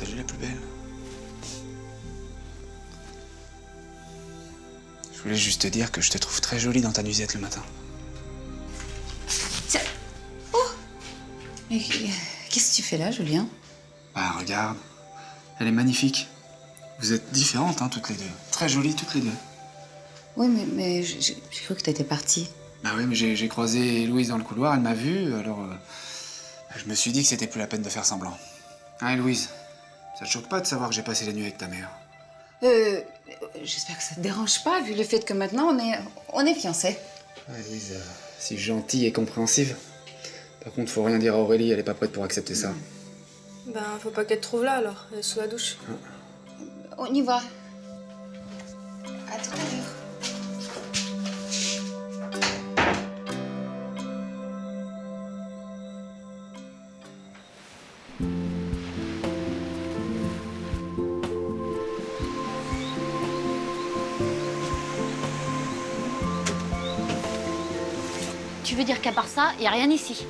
Salut la plus belle. Je voulais juste te dire que je te trouve très jolie dans ta nuisette le matin. Tiens. Oh. Mais qu'est-ce que tu fais là, Julien? Bah regarde, elle est magnifique. Vous êtes différentes, hein, toutes les deux. Très jolies toutes les deux. Oui, mais j'ai cru que t'étais partie. Bah oui, mais j'ai croisé Louise dans le couloir, elle m'a vu, alors je me suis dit que c'était plus la peine de faire semblant. Hein, Louise, ça te choque pas de savoir que j'ai passé la nuit avec ta mère? J'espère que ça te dérange pas, vu le fait que maintenant on est fiancés. Ouais, Louise, si gentille et compréhensive. Par contre, faut rien dire à Aurélie, elle est pas prête pour accepter ça. Ben, faut pas qu'elle te trouve là, alors. Elle est sous la douche. On y va. À tout à l'heure. Tu veux dire qu'à part ça, y a rien ici?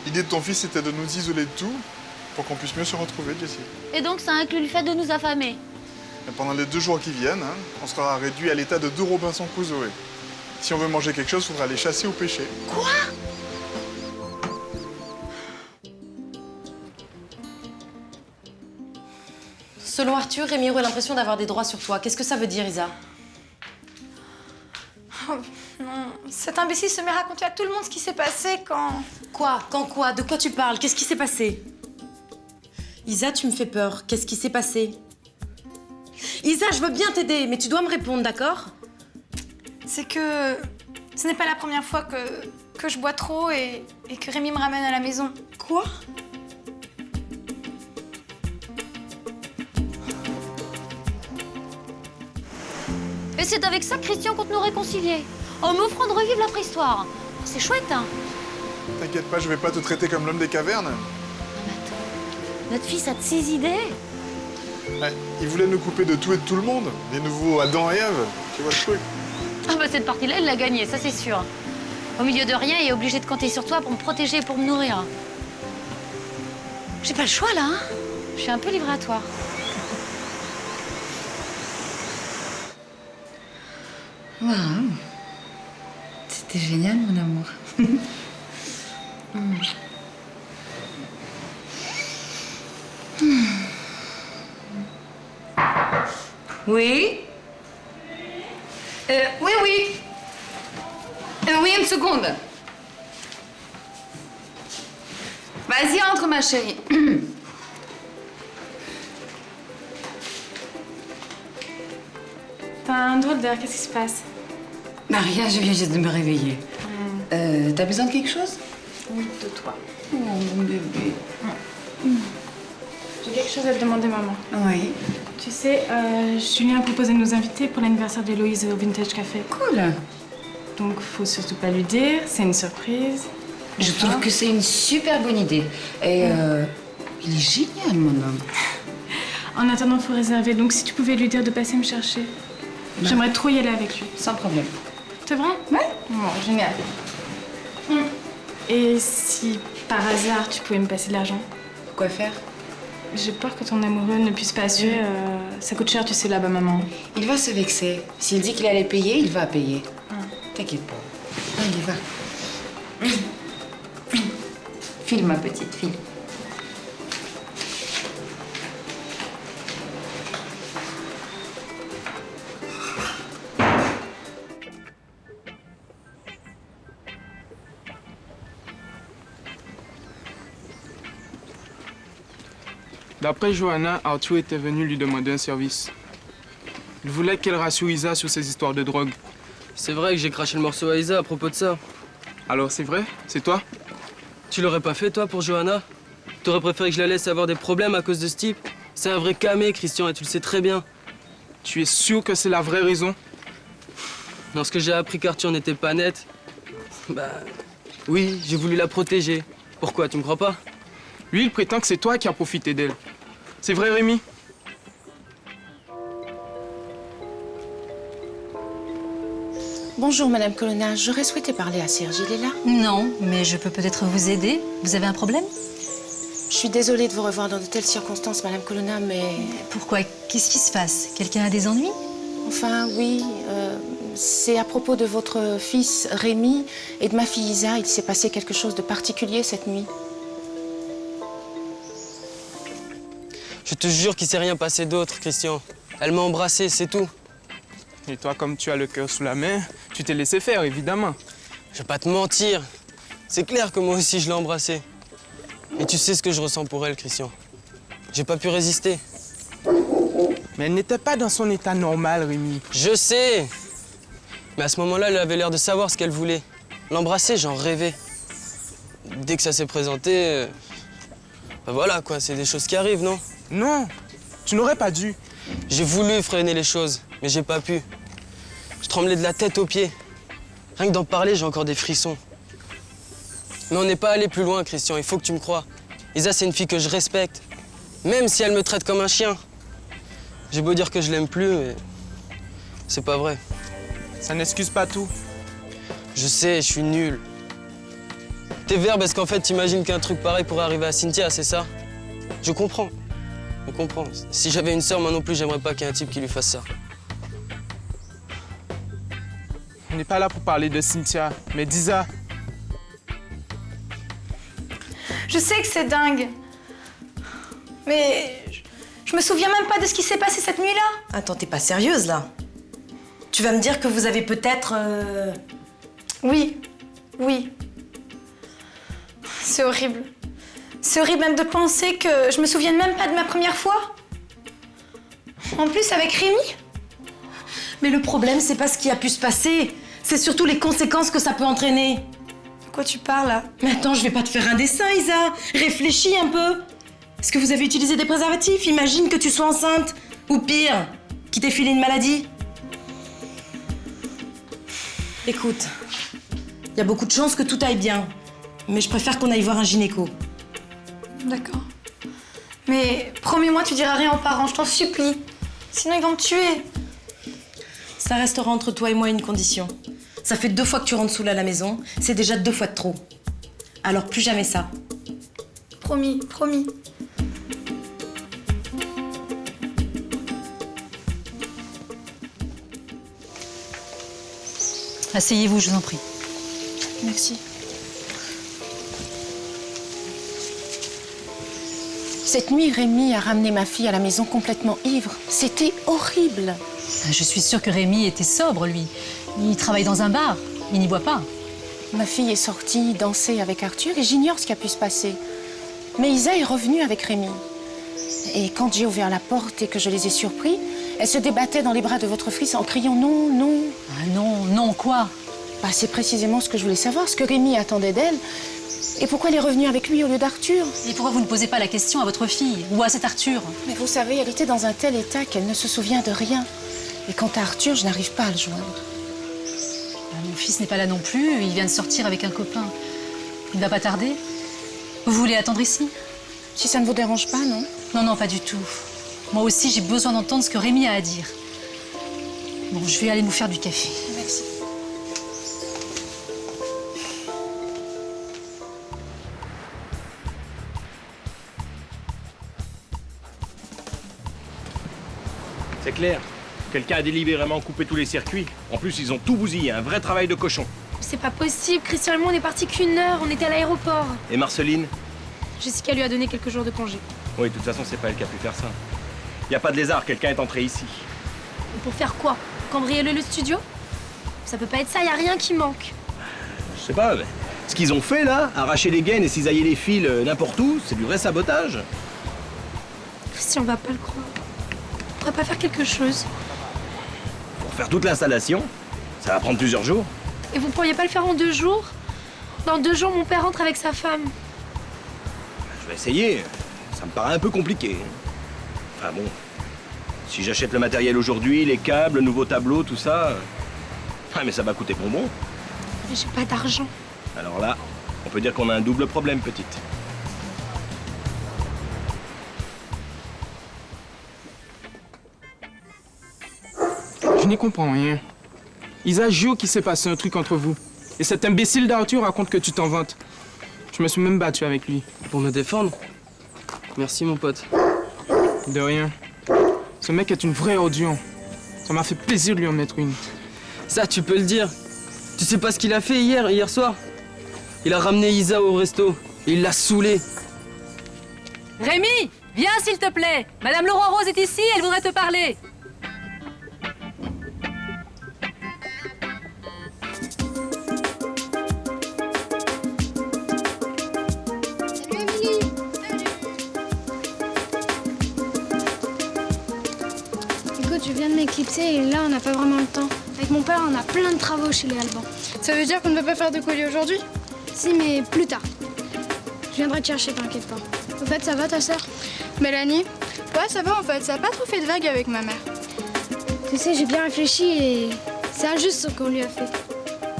L'idée de ton fils était de nous isoler de tout pour qu'on puisse mieux se retrouver, Jessie. Et donc ça inclut le fait de nous affamer? Et pendant les 2 jours qui viennent, hein, on sera réduit à l'état de 2 Robinson Crusoe. Si on veut manger quelque chose, il faudra aller chasser ou pêcher. Quoi? Selon Arthur, Rémi aurait l'impression d'avoir des droits sur toi. Qu'est-ce que ça veut dire, Isa? Oh, non, cet imbécile se met à raconter à tout le monde ce qui s'est passé quand... Quoi? Quand quoi? De quoi tu parles? Qu'est-ce qui s'est passé? Isa, tu me fais peur. Qu'est-ce qui s'est passé? Isa, je veux bien t'aider, mais tu dois me répondre, d'accord? C'est que ce n'est pas la première fois que je bois trop et que Rémi me ramène à la maison. Quoi? Et c'est avec ça que Christian compte nous réconcilier. En m'offrant de revivre la préhistoire. C'est chouette, hein? T'inquiète pas, je vais pas te traiter comme l'homme des cavernes. Mais attends, notre fils a de ses idées. Ouais, il voulait nous couper de tout et de tout le monde. Les nouveaux Adam et Ève, tu vois le truc. Ah bah cette partie-là, elle l'a gagnée, ça c'est sûr. Au milieu de rien, il est obligé de compter sur toi pour me protéger et pour me nourrir. J'ai pas le choix, là, hein? Je suis un peu livrée à toi. Waouh. C'était génial, mon amour. Oui? Oui. Oui, une seconde. Vas-y, entre, ma chérie. T'as un drôle d'air, qu'est-ce qui se passe? Maria, je viens juste de me réveiller. T'as besoin de quelque chose? Oui, de toi. Oh, mon bébé. J'ai quelque chose à te demander, maman. Oui. Tu sais, Julien a proposé de nous inviter pour l'anniversaire d'Héloïse au Vintage Café. Cool. Donc, faut surtout pas lui dire, c'est une surprise. Je trouve que c'est une super bonne idée. Et il est génial, mon homme. En attendant, faut réserver. Donc, si tu pouvais lui dire de passer me chercher. J'aimerais trop y aller avec lui. Sans problème. C'est vrai? Ouais. Bon, génial. Et si, par hasard, tu pouvais me passer de l'argent? Quoi faire? J'ai peur que ton amoureux ne puisse pas assurer. Ça coûte cher, tu sais, là-bas, maman. Il va se vexer. S'il dit qu'il allait payer, il va payer. T'inquiète pas. Allez, va. File, ma petite, file. D'après Johanna, Arthur était venu lui demander un service. Il voulait qu'elle rassure Isa sur ses histoires de drogue. C'est vrai que j'ai craché le morceau à Isa à propos de ça. Alors c'est vrai? C'est toi? Tu l'aurais pas fait, toi, pour Johanna? T'aurais préféré que je la laisse avoir des problèmes à cause de ce type? C'est un vrai camé, Christian, et tu le sais très bien. Tu es sûr que c'est la vraie raison? Lorsque j'ai appris qu'Arthur n'était pas net, bah... oui, j'ai voulu la protéger. Pourquoi, tu me crois pas? Lui, il prétend que c'est toi qui as profité d'elle. C'est vrai, Rémi? Bonjour, Madame Colonna. J'aurais souhaité parler à Serge. Il est là? Non, mais je peux peut-être vous aider. Vous avez un problème? Je suis désolée de vous revoir dans de telles circonstances, Madame Colonna, mais... Pourquoi? Qu'est-ce qui se passe? Quelqu'un a des ennuis? Enfin, oui, c'est à propos de votre fils Rémi et de ma fille Isa. Il s'est passé quelque chose de particulier cette nuit. Je te jure qu'il s'est rien passé d'autre, Christian. Elle m'a embrassé, c'est tout. Et toi, comme tu as le cœur sous la main, tu t'es laissé faire, évidemment. Je vais pas te mentir. C'est clair que moi aussi, je l'ai embrassée. Et tu sais ce que je ressens pour elle, Christian. J'ai pas pu résister. Mais elle n'était pas dans son état normal, Rémi. Je sais. Mais à ce moment-là, elle avait l'air de savoir ce qu'elle voulait. L'embrasser, j'en rêvais. Dès que ça s'est présenté... ben voilà, quoi, c'est des choses qui arrivent, non? Non, tu n'aurais pas dû. J'ai voulu freiner les choses, mais j'ai pas pu. Je tremblais de la tête aux pieds. Rien que d'en parler, j'ai encore des frissons. Mais on n'est pas allé plus loin, Christian, il faut que tu me crois. Isa, c'est une fille que je respecte, même si elle me traite comme un chien. J'ai beau dire que je l'aime plus, mais c'est pas vrai. Ça n'excuse pas tout. Je sais, je suis nul. T'es vert parce qu'en fait, t'imagines qu'un truc pareil pourrait arriver à Cynthia, c'est ça? Je comprends. Je comprends. Si j'avais une sœur, moi non plus, j'aimerais pas qu'il y ait un type qui lui fasse ça. On n'est pas là pour parler de Cynthia, mais d'Isa. Je sais que c'est dingue. Mais je me souviens même pas de ce qui s'est passé cette nuit-là. Attends, t'es pas sérieuse, là? Tu vas me dire que vous avez peut-être... Oui, oui. C'est horrible. C'est horrible même de penser que je me souvienne même pas de ma première fois. En plus, avec Rémi. Mais le problème, c'est pas ce qui a pu se passer. C'est surtout les conséquences que ça peut entraîner. De quoi tu parles, là? Mais attends, je vais pas te faire un dessin, Isa. Réfléchis un peu. Est-ce que vous avez utilisé des préservatifs? Imagine que tu sois enceinte. Ou pire, qu'il t'ait filé une maladie. Écoute, il y a beaucoup de chances que tout aille bien. Mais je préfère qu'on aille voir un gynéco. D'accord. Mais promets-moi, tu diras rien aux parents, je t'en supplie. Sinon, ils vont me tuer. Ça restera entre toi et moi une condition. Ça fait 2 fois que tu rentres saoule à la maison. C'est déjà 2 fois de trop. Alors plus jamais ça. Promis, promis. Asseyez-vous, je vous en prie. Merci. Cette nuit, Rémi a ramené ma fille à la maison complètement ivre. C'était horrible. Je suis sûre que Rémi était sobre, lui. Il travaille dans un bar. Il n'y boit pas. Ma fille est sortie danser avec Arthur et j'ignore ce qui a pu se passer. Mais Isa est revenue avec Rémi. Et quand j'ai ouvert la porte et que je les ai surpris, elle se débattait dans les bras de votre fils en criant non, non. Ah non, non, quoi? Bah, c'est précisément ce que je voulais savoir, ce que Rémi attendait d'elle. Et pourquoi elle est revenue avec lui au lieu d'Arthur? Et pourquoi vous ne posez pas la question à votre fille ou à cet Arthur? Mais vous savez, elle était dans un tel état qu'elle ne se souvient de rien. Et quant à Arthur, je n'arrive pas à le joindre. Mon fils n'est pas là non plus, il vient de sortir avec un copain. Il ne va pas tarder. Vous voulez attendre ici? Si ça ne vous dérange pas, non? Non, non, pas du tout. Moi aussi, j'ai besoin d'entendre ce que Rémi a à dire. Bon, je vais aller nous faire du café. Merci. C'est clair. Quelqu'un a délibérément coupé tous les circuits. En plus, ils ont tout bousillé, un vrai travail de cochon. C'est pas possible, Christian et moi on est partis qu'1 heure, on était à l'aéroport. Et Marceline? Jessica lui a donné quelques jours de congé. Oui, de toute façon, c'est pas elle qui a pu faire ça. Y a pas de lézard, quelqu'un est entré ici. Et pour faire quoi? Cambrioler le studio? Ça peut pas être ça, y a rien qui manque. Je sais pas, mais ce qu'ils ont fait là, arracher les gaines et cisailler les fils n'importe où, c'est du vrai sabotage. Christian va pas le croire. On pourrait pas faire quelque chose? Pour faire toute l'installation, ça va prendre plusieurs jours. Et vous pourriez pas le faire en 2 jours? Dans 2 jours, mon père rentre avec sa femme. Je vais essayer. Ça me paraît un peu compliqué. Enfin bon, si j'achète le matériel aujourd'hui, les câbles, le nouveau tableau, tout ça... Ah, mais ça va coûter bonbon. Mais j'ai pas d'argent. Alors là, on peut dire qu'on a un double problème, petite. Je n'y comprends rien. Isa jure qu'il s'est passé un truc entre vous. Et cet imbécile d'Arthur raconte que tu t'en vantes. Je me suis même battu avec lui. Pour me défendre? Merci, mon pote. De rien. Ce mec est une vraie ordure. Ça m'a fait plaisir de lui en mettre une. Ça, tu peux le dire. Tu sais pas ce qu'il a fait hier soir? Il a ramené Isa au resto et il l'a saoulée. Rémi, viens s'il te plaît. Madame Laurent Rose est ici, elle voudrait te parler. Écoute, je viens de m'éclipser et là, on n'a pas vraiment le temps. Avec mon père, on a plein de travaux chez les Albans. Ça veut dire qu'on ne peut pas faire de colis aujourd'hui? Si, mais plus tard. Je viendrai te chercher, t'inquiète pas. Au fait, ça va ta sœur? Mélanie? Ouais, ça va en fait. Ça a pas trop fait de vagues avec ma mère. Tu sais, j'ai bien réfléchi et c'est injuste ce qu'on lui a fait.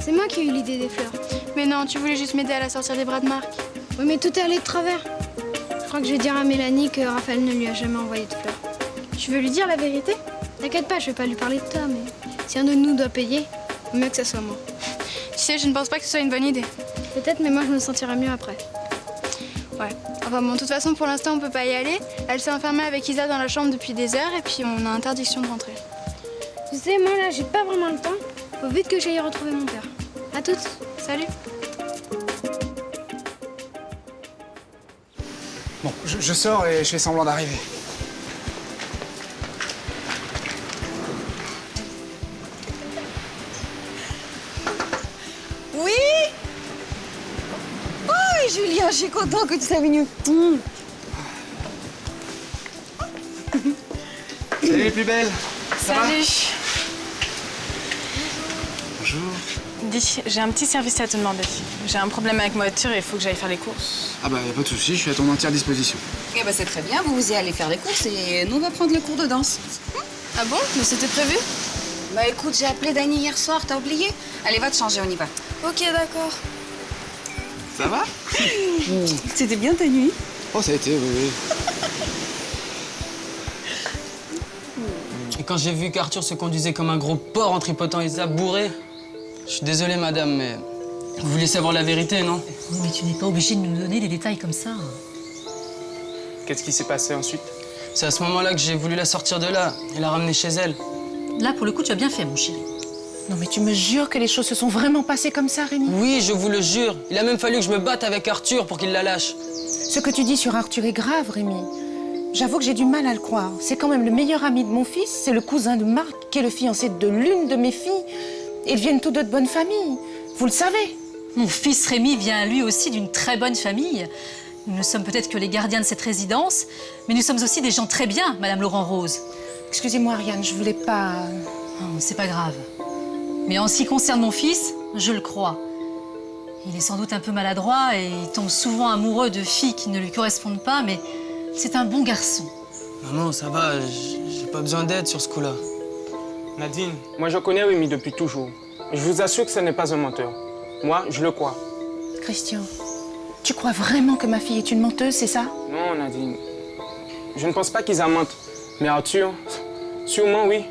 C'est moi qui ai eu l'idée des fleurs. Mais non, tu voulais juste m'aider à la sortir des bras de Marc. Oui, mais tout est allé de travers. Je crois que je vais dire à Mélanie que Raphaël ne lui a jamais envoyé de fleurs. Tu veux lui dire la vérité? T'inquiète pas, je vais pas lui parler de toi, mais si un de nous doit payer, vaut mieux que ça soit moi. Tu sais, je ne pense pas que ce soit une bonne idée. Peut-être, mais moi, je me sentirai mieux après. Ouais. Enfin bon, de toute façon, pour l'instant, on peut pas y aller. Elle s'est enfermée avec Isa dans la chambre depuis des heures et puis on a interdiction de rentrer. Tu sais, moi, là, j'ai pas vraiment le temps. Faut vite que j'aille retrouver mon père. À toutes. Salut. Bon, je sors et je fais semblant d'arriver. Oui. Oh, Julien, je suis content que tu sois venu. Salut les plus belles. Ça va? Salut. Bonjour. Dis, j'ai un petit service à te demander. J'ai un problème avec ma voiture et il faut que j'aille faire les courses. Ah bah, y a pas de souci, je suis à ton entière disposition. Eh ben c'est très bien, vous y allez faire les courses et nous on va prendre le cours de danse. Ah bon? Mais c'était prévu? Bah écoute, j'ai appelé Dany hier soir, t'as oublié? Allez, va te changer, on y va. Ok, d'accord. Ça va? C'était bien ta nuit? Oh, ça a été, oui. Et quand j'ai vu qu'Arthur se conduisait comme un gros porc en tripotant Isa bourré, je suis désolé, madame, mais vous vouliez savoir la vérité, non? Oui, mais tu n'es pas obligé de nous donner des détails comme ça. Qu'est-ce qui s'est passé ensuite? C'est à ce moment-là que j'ai voulu la sortir de là et la ramener chez elle. Là, pour le coup, tu as bien fait, mon chéri. Non, mais tu me jures que les choses se sont vraiment passées comme ça, Rémi? Oui, je vous le jure. Il a même fallu que je me batte avec Arthur pour qu'il la lâche. Ce que tu dis sur Arthur est grave, Rémi. J'avoue que j'ai du mal à le croire. C'est quand même le meilleur ami de mon fils, c'est le cousin de Marc, qui est le fiancé de l'une de mes filles. Ils viennent tous deux de bonne famille. Vous le savez. Mon fils Rémi vient lui aussi d'une très bonne famille. Nous ne sommes peut-être que les gardiens de cette résidence, mais nous sommes aussi des gens très bien, Madame Laurent Rose. Excusez-moi, Ariane, je voulais pas... Oh, c'est pas grave. Mais en ce qui concerne mon fils, je le crois. Il est sans doute un peu maladroit et il tombe souvent amoureux de filles qui ne lui correspondent pas, mais c'est un bon garçon. Non, ça va, j'ai pas besoin d'aide sur ce coup-là. Nadine, moi je connais Rémi depuis toujours. Je vous assure que ce n'est pas un menteur. Moi, je le crois. Christian, tu crois vraiment que ma fille est une menteuse, c'est ça? Non, Nadine. Je ne pense pas qu'ils en mentent. Mais Arthur, sûrement oui.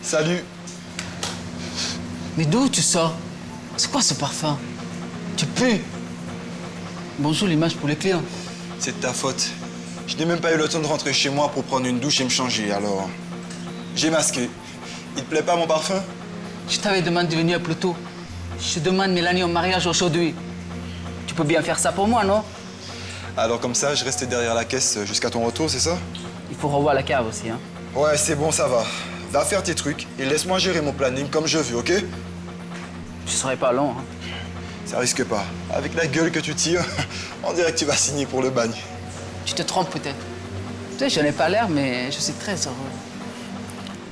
Salut. Mais d'où tu sors? C'est quoi ce parfum? Tu pues. Bonjour l'image pour les clients. C'est de ta faute. Je n'ai même pas eu le temps de rentrer chez moi pour prendre une douche et me changer, alors... J'ai masqué. Il te plaît pas mon parfum? Je t'avais demandé de venir plus tôt. Je demande Mélanie en mariage aujourd'hui. Tu peux bien faire ça pour moi, non? Alors comme ça, je reste derrière la caisse jusqu'à ton retour, c'est ça? Il faut revoir la cave aussi, hein? Ouais, c'est bon, ça va. Va faire tes trucs et laisse-moi gérer mon planning comme je veux, ok? Je serai pas long, hein? Ça risque pas. Avec la gueule que tu tires, on dirait que tu vas signer pour le bagne. Tu te trompes peut-être. Tu sais, je n'ai pas l'air, mais je suis très heureux.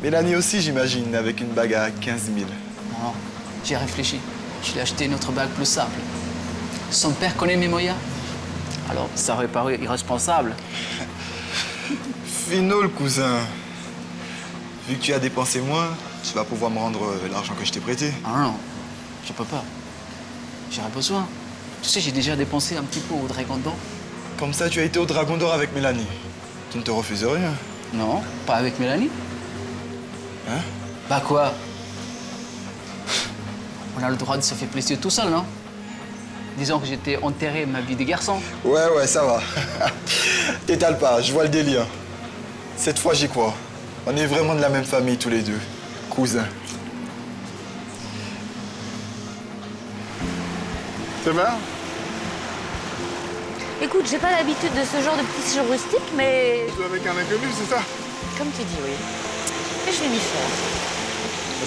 Mélanie aussi, j'imagine, avec une bague à 15 000. Non, j'ai réfléchi. Je lui ai acheté une autre bague plus simple. Son père connaît mes moyens. Alors, ça aurait paru irresponsable. Finot, le cousin. Vu que tu as dépensé moins, tu vas pouvoir me rendre l'argent que je t'ai prêté. Ah non, je peux pas. J'aurais besoin. Tu sais, j'ai déjà dépensé un petit peu au Dragon d'Or. Comme ça, tu as été au Dragon d'Or avec Mélanie. Tu ne te refuses rien. Non, pas avec Mélanie. Hein? Bah quoi? On a le droit de se faire plaisir tout seul, non? Disons que j'étais enterré ma vie de garçon. Ouais, ça va. T'étales pas, je vois le délire. Cette fois, j'y crois. On est vraiment de la même famille, tous les deux. Cousins. C'est bien? Écoute, j'ai pas l'habitude de ce genre de petit séjour rustique, mais... Avec un inconnu, c'est ça? Comme tu dis, oui. Mais je vais m'y faire.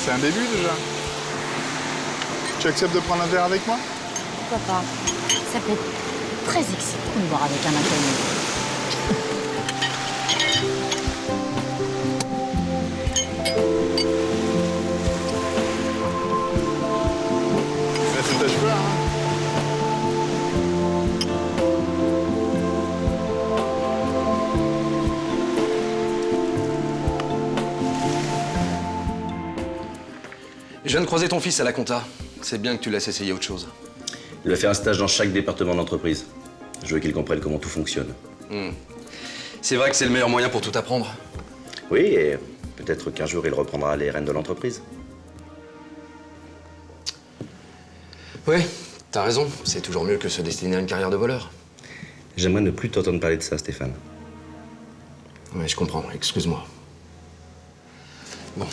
C'est un début, déjà. Tu acceptes de prendre un verre avec moi? Pourquoi pas? Ça peut être très excitant de boire avec un inconnu. Mais c'est ta cheveux, hein? Je viens de croiser ton fils à la compta. C'est bien que tu laisses essayer autre chose. Il va faire un stage dans chaque département d'entreprise. Je veux qu'il comprenne comment tout fonctionne. C'est vrai que c'est le meilleur moyen pour tout apprendre. Oui, et peut-être qu'un jour il reprendra les rênes de l'entreprise. Oui, t'as raison. C'est toujours mieux que se destiner à une carrière de voleur. J'aimerais ne plus t'entendre parler de ça, Stéphane. Oui, je comprends. Excuse-moi. Bon.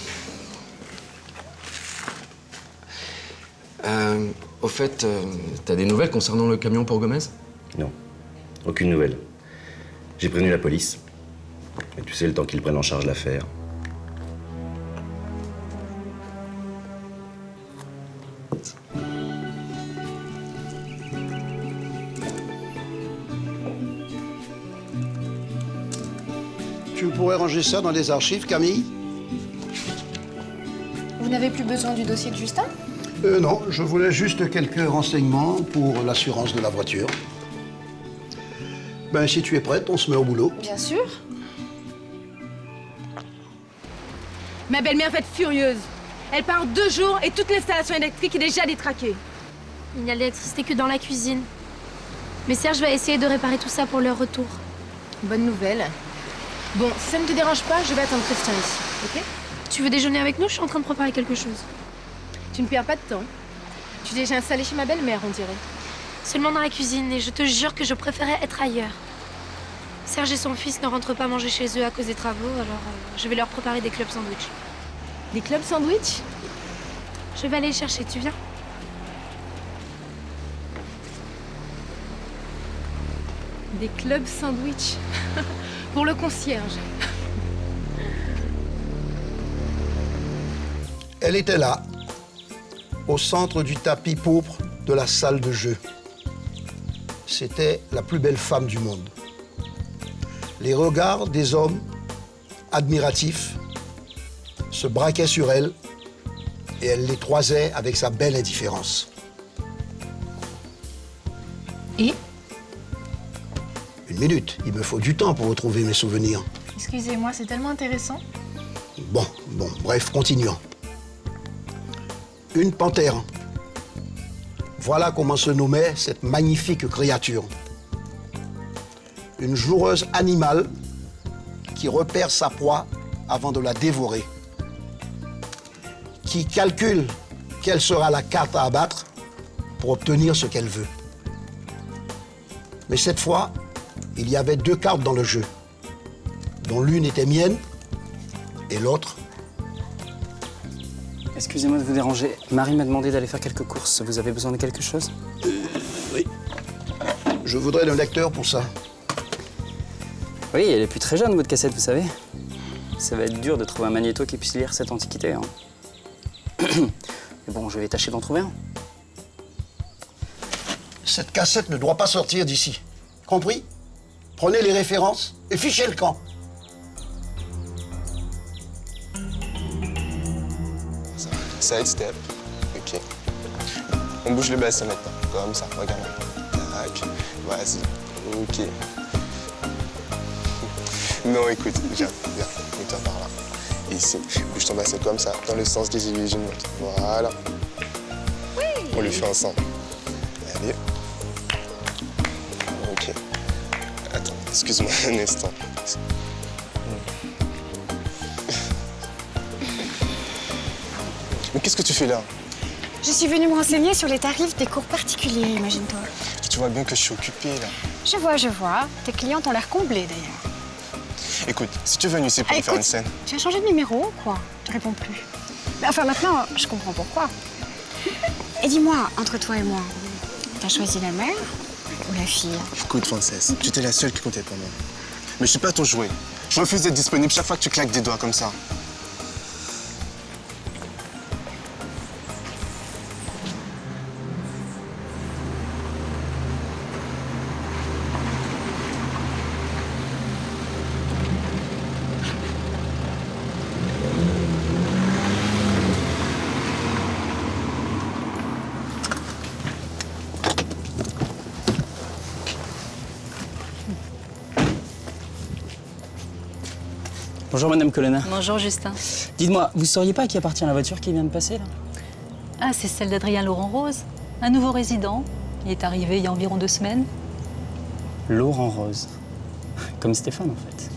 Au fait, t'as des nouvelles concernant le camion pour Gomez? Non, aucune nouvelle. J'ai prévenu la police. Et tu sais, le temps qu'ils prennent en charge l'affaire. Tu pourrais ranger ça dans les archives, Camille? Vous n'avez plus besoin du dossier de Justin? Non, je voulais juste quelques renseignements pour l'assurance de la voiture. Ben, si tu es prête, on se met au boulot. Bien sûr. Ma belle-mère va être furieuse. Elle part 2 jours et toute l'installation électrique est déjà détraquée. Il n'y a d'électricité que dans la cuisine. Mais Serge va essayer de réparer tout ça pour leur retour. Bonne nouvelle. Bon, si ça ne te dérange pas, je vais attendre Christian ici, ok? Tu veux déjeuner avec nous? Je suis en train de préparer quelque chose. Tu ne perds pas de temps. Tu es déjà installée chez ma belle-mère, on dirait. Seulement dans la cuisine, et je te jure que je préférais être ailleurs. Serge et son fils ne rentrent pas manger chez eux à cause des travaux, alors je vais leur préparer des clubs sandwich. Des clubs sandwich? Je vais aller les chercher, tu viens? Des clubs sandwich. Pour le concierge. Elle était là, au centre du tapis pourpre de la salle de jeu. C'était la plus belle femme du monde. Les regards des hommes, admiratifs, se braquaient sur elle et elle les toisait avec sa belle indifférence. Et? Une minute, il me faut du temps pour retrouver mes souvenirs. Excusez-moi, c'est tellement intéressant. Bon, bref, continuons. Une panthère. Voilà comment se nommait cette magnifique créature. Une joueuse animale qui repère sa proie avant de la dévorer. Qui calcule quelle sera la carte à abattre pour obtenir ce qu'elle veut. Mais cette fois, il y avait 2 cartes dans le jeu, dont l'une était mienne et l'autre. Excusez-moi de vous déranger. Marie m'a demandé d'aller faire quelques courses. Vous avez besoin de quelque chose? Oui. Je voudrais un lecteur pour ça. Oui, elle est plus très jeune, votre cassette, vous savez. Ça va être dur de trouver un magnéto qui puisse lire cette antiquité. Hein. Mais bon, je vais tâcher d'en trouver un. Cette cassette ne doit pas sortir d'ici. Compris? Prenez les références et fichez le camp. Side step. Ok. On bouge le bassin maintenant. Comme ça, regarde. Tac. Vas-y. Ok. Non, écoute, viens, mets-toi par là. Ici, bouge ton bassin comme ça, dans le sens des aiguilles d'une montre. Voilà. Oui. On le fait ensemble. Allez. Ok. Attends, excuse-moi un instant. Mais qu'est-ce que tu fais là? Je suis venue me renseigner sur les tarifs des cours particuliers, imagine-toi. Tu vois bien que je suis occupé, là. Je vois. Tes clientes ont l'air comblées, d'ailleurs. Écoute, si tu es venu ici pour me faire une scène... Tu as changé de numéro ou quoi? Tu réponds plus. Mais enfin, maintenant, je comprends pourquoi. Et dis-moi, entre toi et moi, t'as choisi la mère ou la fille? Écoute, Frances, tu étais la seule qui comptait pour moi. Mais je suis pas ton jouet. Je refuse d'être disponible chaque fois que tu claques des doigts comme ça. Bonjour Madame Colonna. Bonjour Justin. Dites-moi, vous sauriez pas à qui appartient la voiture qui vient de passer là? Ah, c'est celle d'Adrien Laurent Rose, un nouveau résident. Il est arrivé il y a environ 2 semaines. Laurent Rose. Comme Stéphane en fait.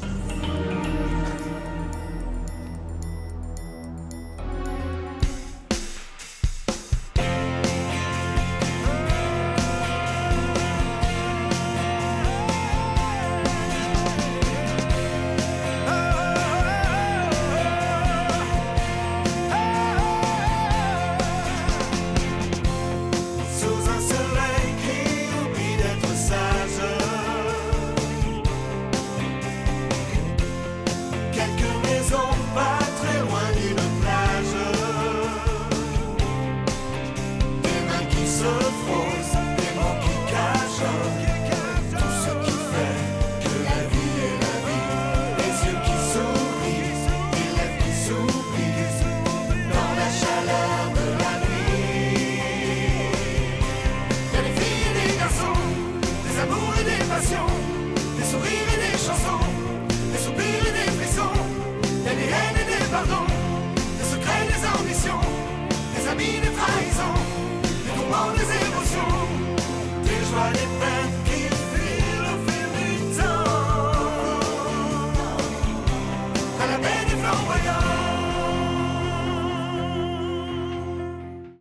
Des sourires et des chansons, des soupirs et des frissons, y'a des haines et des pardons, des secrets, des ambitions, des amis, des trahisons, des tourments, des émotions, des joies, des